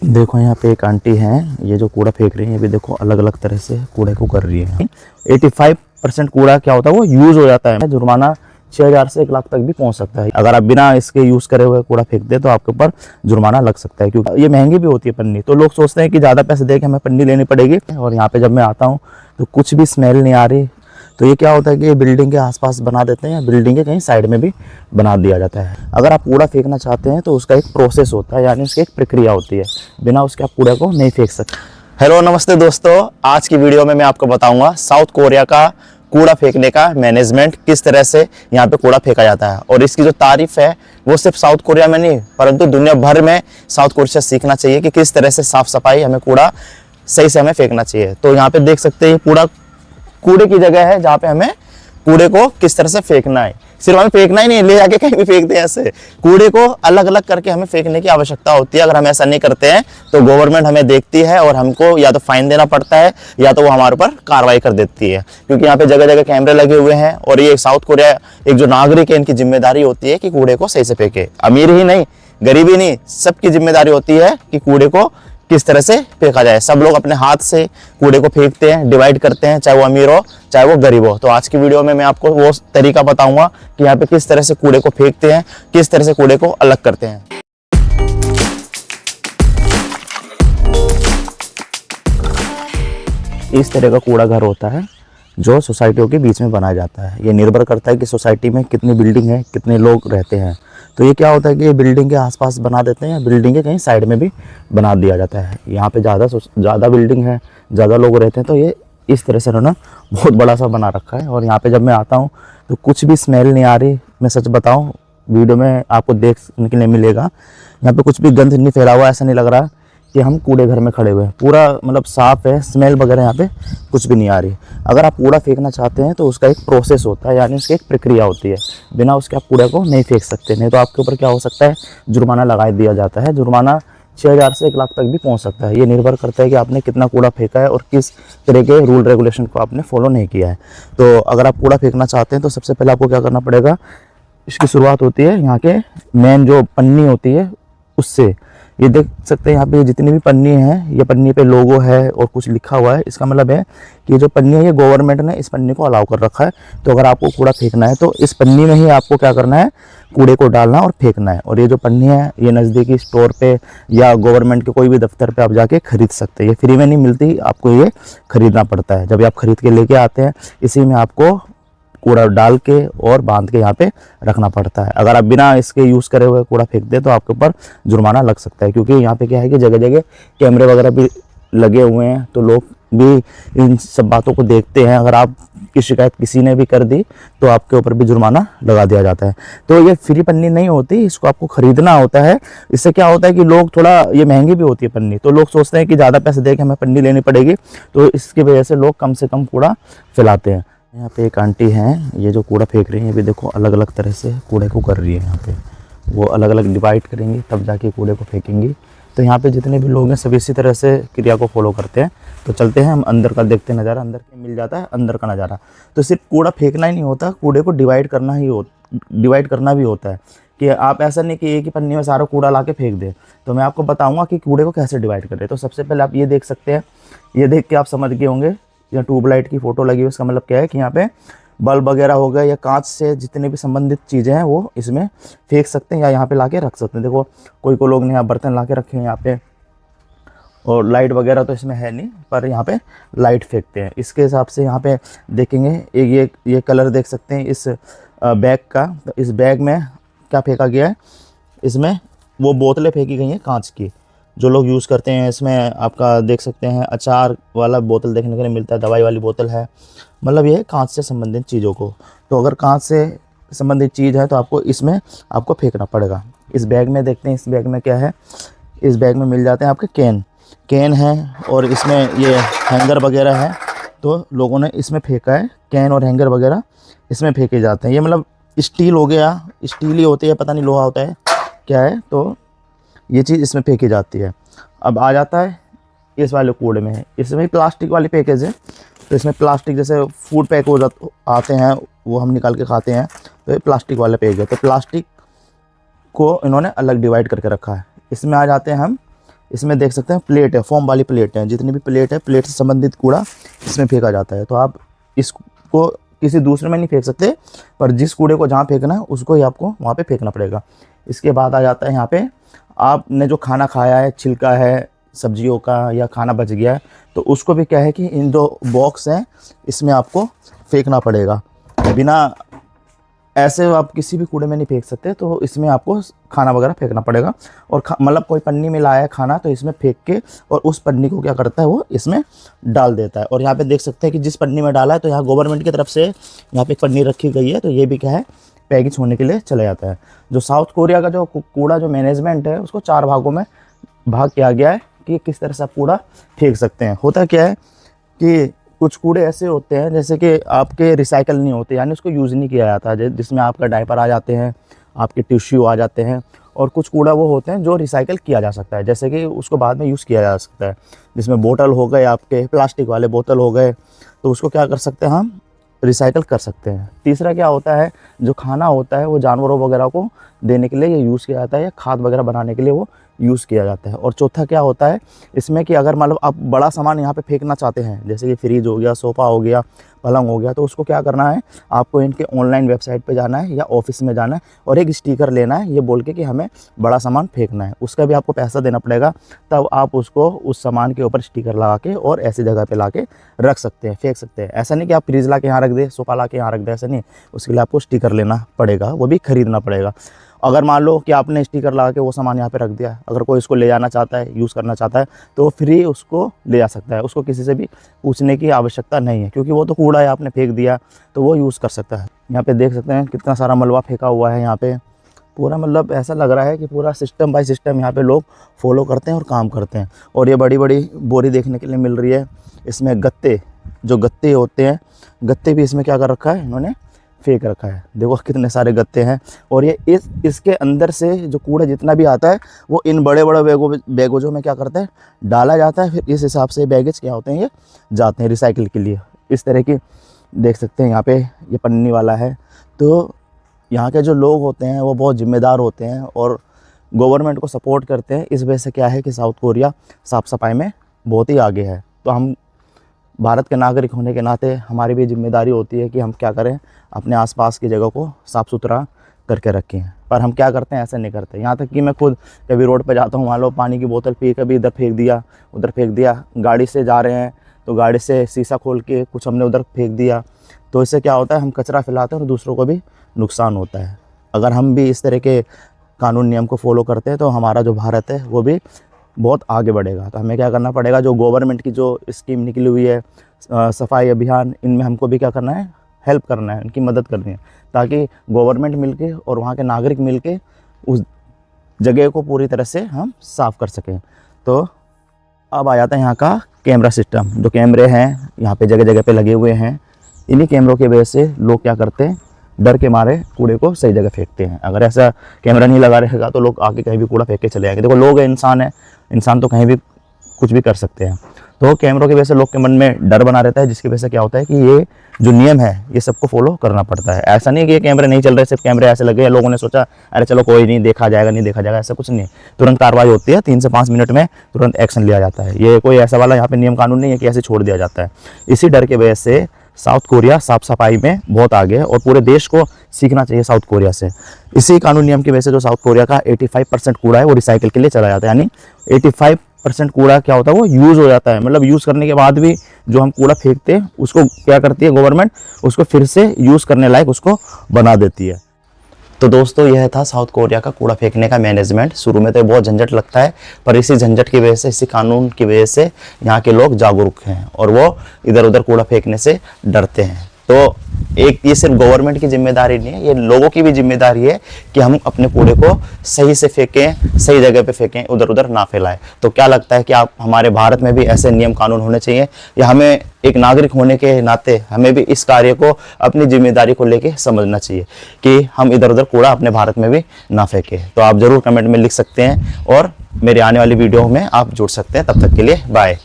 देखो यहाँ पे एक आंटी हैं, ये जो कूड़ा फेंक रही हैं, ये भी देखो अलग अलग तरह से कूड़े को कर रही है। 85% कूड़ा क्या होता है, वो यूज हो जाता है। जुर्माना 6,000 से 1 लाख तक भी पहुंच सकता है। अगर आप बिना इसके यूज करे हुए कूड़ा फेंक दे तो आपके ऊपर जुर्माना लग सकता है, क्योंकि ये महंगी भी होती है पन्नी। तो लोग सोचते हैं कि ज़्यादा पैसे दे के हमें पन्नी लेनी पड़ेगी, और यहाँ पे जब मैं आता हूँ तो कुछ भी स्मेल नहीं आ रही। तो ये क्या होता है कि ये बिल्डिंग के आसपास बना देते हैं, या बिल्डिंग के कहीं साइड में भी बना दिया जाता है। अगर आप कूड़ा फेंकना चाहते हैं तो उसका एक प्रोसेस होता है, यानी उसकी एक प्रक्रिया होती है। बिना उसके आप कूड़े को नहीं फेंक सकते। हेलो नमस्ते दोस्तों, आज की वीडियो में मैं आपको बताऊंगा साउथ कोरिया का कूड़ा फेंकने का मैनेजमेंट, किस तरह से यहाँ पे कूड़ा फेंका जाता है। और इसकी जो तारीफ है वो सिर्फ साउथ कोरिया में नहीं, परंतु दुनिया भर में साउथ कोरिया से सीखना चाहिए कि किस तरह से साफ सफाई हमें कूड़ा सही से हमें फेंकना चाहिए। तो यहाँ पे देख सकते हैं पूरा कूड़े की जगह है, जहाँ पे हमें कूड़े को किस तरह से फेंकना है। सिर्फ हमें फेंकना ही नहीं, ले जाके कहीं भी फेंकते हैं। ऐसे कूड़े को अलग अलग करके हमें फेंकने की आवश्यकता होती है। अगर हम ऐसा नहीं करते हैं तो गवर्नमेंट हमें देखती है और हमको या तो फाइन देना पड़ता है, या तो वो हमारे ऊपर कार्रवाई कर देती है। क्योंकि यहाँ पे जगह जगह कैमरे लगे हुए हैं, और ये साउथ कोरिया एक जो नागरिक है, इनकी जिम्मेदारी होती है कि कूड़े को सही से फेंके। अमीर ही नहीं, गरीबी नहीं, सबकी जिम्मेदारी होती है कि कूड़े को किस तरह से फेंका जाए। सब लोग अपने हाथ से कूड़े को फेंकते हैं, डिवाइड करते हैं, चाहे वो अमीर हो चाहे वो गरीब हो। तो आज की वीडियो में मैं आपको वो तरीका बताऊंगा कि यहाँ पे किस तरह से कूड़े को फेंकते हैं, किस तरह से कूड़े को अलग करते हैं। इस तरह का कूड़ा घर होता है जो सोसाइटियों के बीच में बनाया जाता है। ये निर्भर करता है कि सोसाइटी में कितनी बिल्डिंग है, कितने लोग रहते हैं। तो ये क्या होता है कि ये बिल्डिंग के आसपास बना देते हैं, बिल्डिंग के कहीं साइड में भी बना दिया जाता है। यहाँ पे ज़्यादा बिल्डिंग है, ज़्यादा लोग रहते हैं, तो ये इस तरह से उन्होंने बहुत बड़ा सा बना रखा है। और यहाँ पे जब मैं आता हूँ तो कुछ भी स्मेल नहीं आ रही। मैं सच बताऊँ, वीडियो में आपको देखने के लिए मिलेगा, यहाँ पे कुछ भी गंध नहीं फैला हुआ। ऐसा नहीं लग रहा कि हम कूड़े घर में खड़े हुए हैं। पूरा मतलब साफ़ है, स्मेल वगैरह यहाँ पे कुछ भी नहीं आ रही। अगर आप कूड़ा फेंकना चाहते हैं तो उसका एक प्रोसेस होता है, यानी उसकी एक प्रक्रिया होती है। बिना उसके आप कूड़े को नहीं फेंक सकते, नहीं तो आपके ऊपर क्या हो सकता है, जुर्माना लगा दिया जाता है। जुर्माना 6,000 से 1 लाख तक भी पहुँच सकता है। ये निर्भर करता है कि आपने कितना कूड़ा फेंका है और किस तरह के रूल रेगुलेशन को आपने फॉलो नहीं किया है। तो अगर आप कूड़ा फेंकना चाहते हैं तो सबसे पहले आपको क्या करना पड़ेगा, इसकी शुरुआत होती है यहाँ के मेन जो पन्नी होती है उससे। ये देख सकते हैं यहाँ पे जितनी भी पन्नी है, ये पन्नी पे लोगो है और कुछ लिखा हुआ है। इसका मतलब है कि ये जो पन्नी है, ये गवर्नमेंट ने इस पन्नी को अलाउ कर रखा है। तो अगर आपको कूड़ा फेंकना है तो इस पन्नी में ही आपको क्या करना है, कूड़े को डालना और फेंकना है। और ये जो पन्नी है, ये नज़दीकी स्टोर पे या गवर्नमेंट के कोई भी दफ्तर पे आप जाके खरीद सकते हैं। ये फ्री में नहीं मिलती, आपको ये खरीदना पड़ता है। जब आप खरीद के लेके आते हैं, इसी में आपको कूड़ा डाल के और बांध के यहाँ पे रखना पड़ता है। अगर आप बिना इसके यूज़ करे हुए कूड़ा फेंक दे तो आपके ऊपर जुर्माना लग सकता है। क्योंकि यहाँ पे क्या है कि जगह जगह कैमरे वगैरह भी लगे हुए हैं, तो लोग भी इन सब बातों को देखते हैं। अगर आप की शिकायत किसी ने भी कर दी तो आपके ऊपर भी जुर्माना लगा दिया जाता है। तो ये फ्री पन्नी नहीं होती, इसको आपको खरीदना होता है। इससे क्या होता है कि लोग थोड़ा, ये महंगी भी होती है पन्नी, तो लोग सोचते हैं कि ज़्यादा पैसे दे के हमें पन्नी लेनी पड़ेगी। तो इसकी वजह से लोग कम से कम कूड़ा फैलाते हैं। यहाँ पे एक आंटी हैं, ये जो कूड़ा फेंक रही हैं, ये भी देखो अलग अलग तरह से कूड़े को कर रही है। यहाँ पे वो अलग अलग डिवाइड करेंगी, तब जाके कूड़े को फेंकेंगी। तो यहाँ पे जितने भी लोग हैं सब इसी तरह से क्रिया को फॉलो करते हैं। तो चलते हैं हम अंदर का देखते हैं नज़ारा। अंदर के मिल जाता है अंदर का नज़ारा। तो सिर्फ कूड़ा फेंकना ही नहीं होता, कूड़े को डिवाइड करना भी होता है। कि आप ऐसा नहीं कि एक ही पन्नी में सारा कूड़ा ला के फेंक दें। तो मैं आपको बताऊँगा कि कूड़े को कैसे डिवाइड करें। तो सबसे पहले आप ये देख सकते हैं, ये देख के आप समझ गए होंगे, या ट्यूबलाइट की फ़ोटो लगी हुई। इसका मतलब क्या है कि यहाँ पे बल्ब वगैरह हो गए या कांच से जितने भी संबंधित चीज़ें हैं वो इसमें फेंक सकते हैं या यहाँ पे लाके रख सकते हैं। देखो कोई लोग ने यहाँ बर्तन लाके रखे हैं यहाँ पे, और लाइट वगैरह तो इसमें है नहीं, पर यहाँ पे लाइट फेंकते हैं। इसके हिसाब से यहाँ पे देखेंगे, एक ये कलर देख सकते हैं इस बैग का। तो इस बैग में क्या फेंका गया है, इसमें वो बोतलें फेंकी गई हैं कांच की, जो लोग यूज़ करते हैं। इसमें आपका देख सकते हैं अचार वाला बोतल देखने के लिए मिलता है, दवाई वाली बोतल है। मतलब ये कांच से संबंधित चीज़ों को, तो अगर कांच से संबंधित चीज़ है तो आपको इसमें आपको फेंकना पड़ेगा। इस बैग में देखते हैं, इस बैग में क्या है। इस बैग में मिल जाते हैं आपके कैन है, और इसमें ये हैंगर वगैरह है। तो लोगों ने इसमें फेंका है, कैन और हैंगर वगैरह इसमें फेंके जाते हैं। ये मतलब स्टील हो गया, स्टील ही होती है, पता नहीं लोहा होता है क्या है। तो ये चीज़ इसमें फेंकी जाती है। अब आ जाता है इस वाले कूड़े में, इसमें प्लास्टिक वाली पैकेज है। तो इसमें प्लास्टिक जैसे फूड पैक आते हैं, वो हम निकाल के खाते हैं, तो ये प्लास्टिक वाला पैक है। तो प्लास्टिक को इन्होंने अलग डिवाइड करके रखा है। इसमें आ जाते हैं हम इसमें देख सकते हैं प्लेट है, फोम वाली प्लेट है, जितनी भी प्लेट है, प्लेट से संबंधित कूड़ा इसमें फेंका जाता है। तो आप इसको किसी दूसरे में नहीं फेंक सकते, पर जिस कूड़े को जहाँ फेंकना है उसको ही आपको वहाँ पे फेंकना पड़ेगा। इसके बाद आ जाता है यहाँ पे आपने जो खाना खाया है, छिलका है सब्जियों का या खाना बच गया है, तो उसको भी क्या है कि इन जो बॉक्स हैं इसमें आपको फेंकना पड़ेगा। बिना ऐसे आप किसी भी कूड़े में नहीं फेंक सकते, तो इसमें आपको खाना वगैरह फेंकना पड़ेगा। और मतलब कोई पन्नी में लाया है खाना तो इसमें फेंक के और उस पन्नी को क्या करता है वो इसमें डाल देता है। और यहाँ पे देख सकते हैं कि जिस पन्नी में डाला है, तो यहाँ गवर्नमेंट की तरफ से यहाँ पे एक पन्नी रखी गई है, तो ये भी क्या है पैकेज होने के लिए चला जाता है। जो साउथ कोरिया का जो कूड़ा जो मैनेजमेंट है उसको 4 भागों में भाग किया गया है कि किस तरह से आप कूड़ा फेंक सकते हैं। होता क्या है कि कुछ कूड़े ऐसे होते हैं जैसे कि आपके रिसाइकल नहीं होते, यानी उसको यूज़ नहीं किया जाता, जिसमें आपका डायपर आ जाते हैं, आपके टिश्यू आ जाते हैं। और कुछ कूड़ा वो होते हैं जो रिसाइकल किया जा सकता है, जैसे कि उसको बाद में यूज़ किया जा सकता है, जिसमें बोतल हो गए, आपके प्लास्टिक वाले बोतल हो गए, तो उसको क्या कर सकते हैं हम रिसाइकल कर सकते हैं। तीसरा क्या होता है, जो खाना होता है वो जानवरों वगैरह को देने के लिए ये यूज़ किया जाता है, या खाद वगैरह बनाने के लिए वो यूज़ किया जाता है। और चौथा क्या होता है इसमें कि अगर मतलब आप बड़ा सामान यहाँ पे फेंकना चाहते हैं, जैसे कि फ्रिज हो गया, सोफ़ा हो गया, पलंग हो गया, तो उसको क्या करना है, आपको इनके ऑनलाइन वेबसाइट पे जाना है या ऑफिस में जाना है और एक स्टिकर लेना है ये बोल के कि हमें बड़ा सामान फेंकना है। उसका भी आपको पैसा देना पड़ेगा, तब आप उसको उस सामान के ऊपर स्टिकर लगा के और ऐसी जगह पे ला के रख सकते हैं, फेंक सकते हैं। ऐसा नहीं कि आप फ्रिज ला के यहाँ रख दे, सोफ़ा ला के यहाँ रख दे, ऐसा नहीं। उसके लिए आपको स्टिकर लेना पड़ेगा, वो भी ख़रीदना पड़ेगा। अगर मान लो कि आपने स्टिकर लगा के वो सामान यहाँ पे रख दिया, अगर कोई इसको ले जाना चाहता है, यूज़ करना चाहता है, तो फ्री उसको ले जा सकता है, उसको किसी से भी पूछने की आवश्यकता नहीं है, क्योंकि वो तो कूड़ा है, आपने फेंक दिया तो वो यूज़ कर सकता है। यहाँ पे देख सकते हैं कितना सारा मलबा फेंका हुआ है यहाँ पे पूरा, मतलब ऐसा लग रहा है कि पूरा सिस्टम बाय सिस्टम यहाँ पे लोग फॉलो करते हैं और काम करते हैं। और ये बड़ी बड़ी बोरी देखने के लिए मिल रही है, इसमें गत्ते, जो गत्ते होते हैं, गत्ते भी इसमें क्या कर रखा है इन्होंने फेंक रखा है। देखो कितने सारे गत्ते हैं। और ये इसके अंदर से जो कूड़ा जितना भी आता है वो इन बड़े बड़े बैगों में क्या करते हैं डाला जाता है, फिर इस हिसाब से बैगेज क्या होते हैं ये जाते हैं रिसाइकिल के लिए। इस तरह की देख सकते हैं यहाँ पे ये पन्नी वाला है। तो यहाँ के जो लोग होते हैं वो बहुत जिम्मेदार होते हैं और गवर्नमेंट को सपोर्ट करते हैं। इस वजह से क्या है कि साउथ कोरिया साफ़ सफाई में बहुत ही आगे है। तो हम भारत के नागरिक होने के नाते हमारी भी जिम्मेदारी होती है कि हम क्या करें, अपने आसपास की जगह को साफ़ सुथरा करके रखें। पर हम क्या करते हैं, ऐसा नहीं करते। यहाँ तक कि मैं खुद कभी रोड पे जाता हूँ, मान लो पानी की बोतल पी, कभी इधर फेंक दिया, उधर फेंक दिया, गाड़ी से जा रहे हैं तो गाड़ी से शीशा खोल के कुछ हमने उधर फेंक दिया, तो इससे क्या होता है हम कचरा फैलाते हैं और दूसरों को भी नुकसान होता है। अगर हम भी इस तरह के कानून नियम को फॉलो करते हैं तो हमारा जो भारत है वो भी बहुत आगे बढ़ेगा। तो हमें क्या करना पड़ेगा, जो गवर्नमेंट की जो स्कीम निकली हुई है सफाई अभियान, इनमें हमको भी क्या करना है, हेल्प करना है, उनकी मदद करनी है, ताकि गवर्नमेंट मिलके और वहाँ के नागरिक मिलके उस जगह को पूरी तरह से हम साफ़ कर सकें। तो अब आ जाता है यहाँ का कैमरा सिस्टम। जो कैमरे हैं यहाँ पे जगह जगह पे लगे हुए हैं, इन्हीं कैमरों की वजह से लोग क्या करते हैं, डर के मारे कूड़े को सही जगह फेंकते हैं। अगर ऐसा कैमरा नहीं लगा रहेगा तो लोग आके कहीं भी कूड़ा फेंक के चले जाएंगे। देखो लोग है, इंसान है, इंसान तो कहीं भी कुछ भी कर सकते हैं। तो कैमरों की वजह से लोग के मन में डर बना रहता है, जिसकी वजह से क्या होता है कि ये जो नियम है ये सबको फॉलो करना पड़ता है। ऐसा नहीं कि ये कैमरे नहीं चल रहे, सिर्फ कैमरे ऐसे लगे हैं, लोगों ने सोचा अरे चलो कोई नहीं, देखा जाएगा, नहीं देखा जाएगा, ऐसा कुछ नहीं। तुरंत कार्रवाई होती है, 3 से 5 मिनट में तुरंत एक्शन लिया जाता है। ये कोई ऐसा वाला यहाँ पे नियम कानून नहीं है कि ऐसे छोड़ दिया जाता है। इसी डर की वजह से साउथ कोरिया साफ़ सफाई में बहुत आगे है और पूरे देश को सीखना चाहिए साउथ कोरिया से। इसी कानून नियम की वजह से जो साउथ कोरिया का 85% कूड़ा है वो रिसाइकिल के लिए चला जाता है, यानी 85% कूड़ा क्या होता है वो यूज़ हो जाता है। मतलब यूज़ करने के बाद भी जो हम कूड़ा फेंकते हैं उसको क्या करती है गवर्नमेंट, उसको फिर से यूज़ करने लायक उसको बना देती है। तो दोस्तों यह था साउथ कोरिया का कूड़ा फेंकने का मैनेजमेंट। शुरू में तो बहुत झंझट लगता है, पर इसी झंझट की वजह से, इसी कानून की वजह से यहाँ के लोग जागरूक हैं और वो इधर उधर कूड़ा फेंकने से डरते हैं। तो एक ये सिर्फ गवर्नमेंट की जिम्मेदारी नहीं है, ये लोगों की भी जिम्मेदारी है कि हम अपने कूड़े को सही से फेंकें, सही जगह पे फेंकें, उधर उधर ना फैलाएं। तो क्या लगता है कि आप हमारे भारत में भी ऐसे नियम कानून होने चाहिए, या हमें एक नागरिक होने के नाते हमें भी इस कार्य को अपनी जिम्मेदारी को लेके समझना चाहिए कि हम इधर उधर कूड़ा अपने भारत में भी ना फेंकें? तो आप ज़रूर कमेंट में लिख सकते हैं और मेरे आने वाली वीडियो में आप जुड़ सकते हैं। तब तक के लिए बाय।